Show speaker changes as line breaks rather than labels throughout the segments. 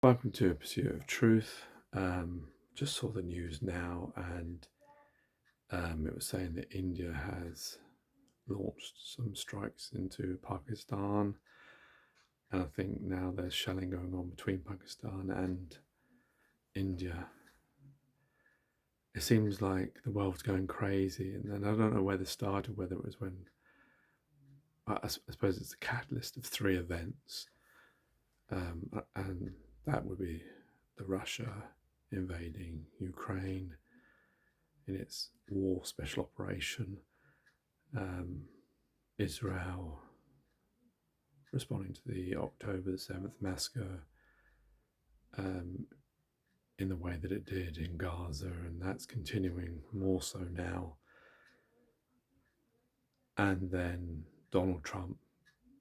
Welcome to A Pursuit of Truth. Just saw the news now, and it was saying that India has launched some strikes into Pakistan. And I think now there's shelling going on between Pakistan and India. It seems like the world's going crazy, and then I don't know where this started, whether it was when, I suppose it's the catalyst of three events. And that would be the Russia invading Ukraine in its war special operation, um, Israel responding to the October 7th massacre um, in the way that it did in Gaza, and that's continuing more so now. And then Donald Trump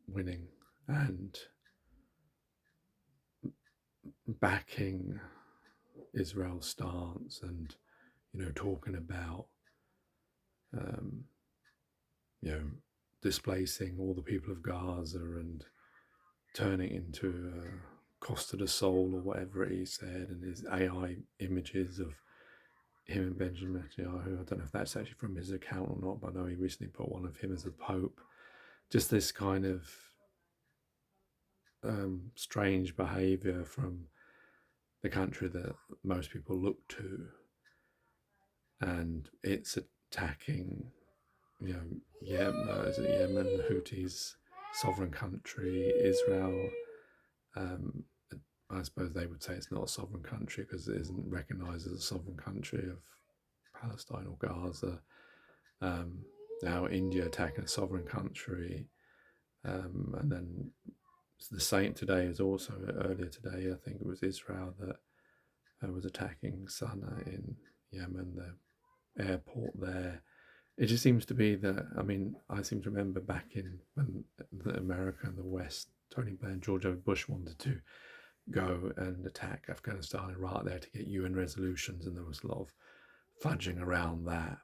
winning and backing Israel's stance, and talking about um, you know displacing all the people of Gaza and turning into Costa del Sol or whatever he said, and his AI images of him and Benjamin Netanyahu. I don't know if that's actually from his account or not, but I know he recently put one of him as a pope. Just this kind of strange behaviour from the country that most people look to, and it's attacking, Yemen, Houthis, sovereign country, Israel. Um, I suppose they would say it's not a sovereign country because it isn't recognised as a sovereign country of Palestine or Gaza. Now India attacking a sovereign country, and then the same today is also earlier today. I think it was Israel that was attacking Sana'a in Yemen, the airport there. It just seems to be that. I mean, I seem to remember back in when America and the West, Tony Blair and George W. Bush wanted to go and attack Afghanistan and Iraq there to get UN resolutions, and there was a lot of fudging around that.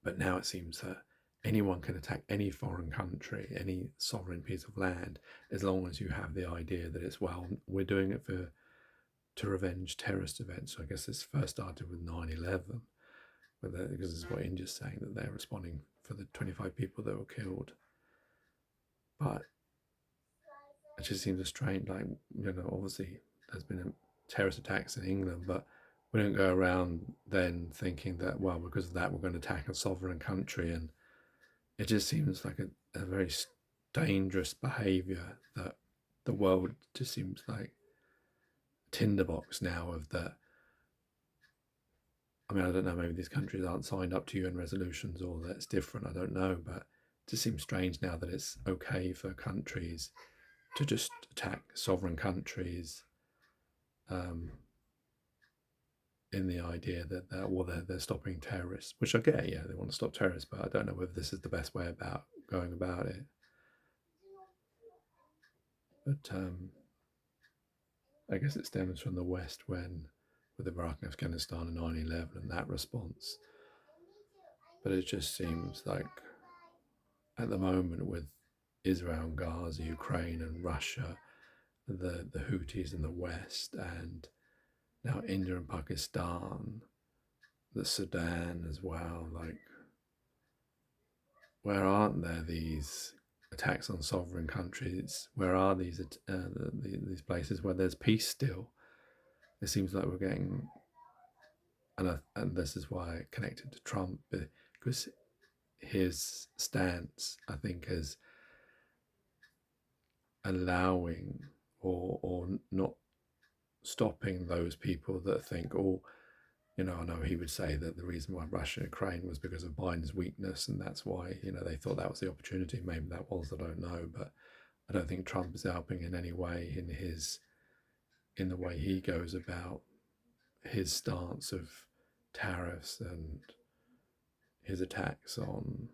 But now it seems that anyone can attack any foreign country, any sovereign piece of land, as long as you have the idea that it's, well, we're doing it to revenge terrorist events. So I guess this first started with 9/11, because this is what India's saying, that they're responding for the 25 people that were killed. But it just seems a strange, obviously there's been terrorist attacks in England, but we don't go around then thinking that, well, because of that, we're going to attack a sovereign country. And it just seems like a very dangerous behaviour that the world just seems like a tinderbox now of that. I mean, I don't know, maybe these countries aren't signed up to UN resolutions or that's different, I don't know, but it just seems strange now that it's okay for countries to just attack sovereign countries, in the idea that they're stopping terrorists, which I get, yeah, they want to stop terrorists, but I don't know whether this is the best way about going about it. But I guess it stems from the West with Iraq and Afghanistan and 9/11 and that response. But it just seems like at the moment with Israel and Gaza, Ukraine and Russia, the Houthis in the West, and now India and Pakistan, the Sudan as well, like, where aren't there these attacks on sovereign countries? Where are these places where there's peace still? It seems like we're getting, and this is why I connected to Trump, because his stance, I think, is allowing or not stopping those people that think, oh, I know he would say that the reason why Russia and Ukraine was because of Biden's weakness, and that's why, they thought that was the opportunity. Maybe that was, I don't know, but I don't think Trump is helping in any way in the way he goes about his stance of tariffs and his attacks on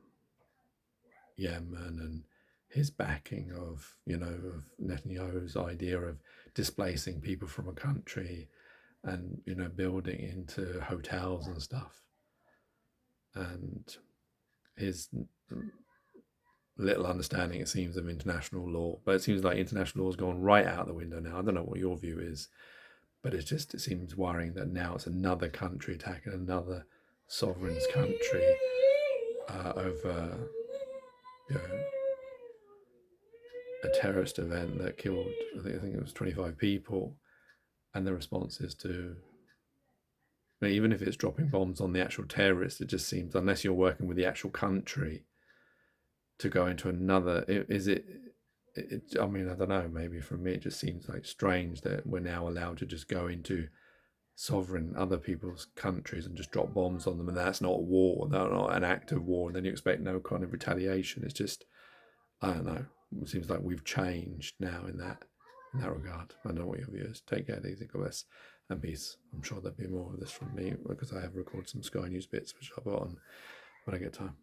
Yemen and his backing of Netanyahu's idea of displacing people from a country and building into hotels and stuff, and his little understanding, it seems, of international law. But it seems like international law has gone right out the window now. I don't know what your view is, but it seems worrying that now it's another country attacking another sovereign's country over, you know, a terrorist event that killed, I think it was 25 people, and the response is to, even if it's dropping bombs on the actual terrorists, it just seems, unless you're working with the actual country, to go into another, is it, I mean, I don't know, maybe for me it just seems like strange that we're now allowed to just go into sovereign other people's countries and just drop bombs on them, and that's not a war, not an act of war, and then you expect no kind of retaliation. It's just, I don't know, it seems like we've changed now in that regard. I don't know what your view is. Take care, easy, God bless, and peace. I'm sure there'll be more of this from me because I have recorded some Sky News bits which I'll put on when I get time.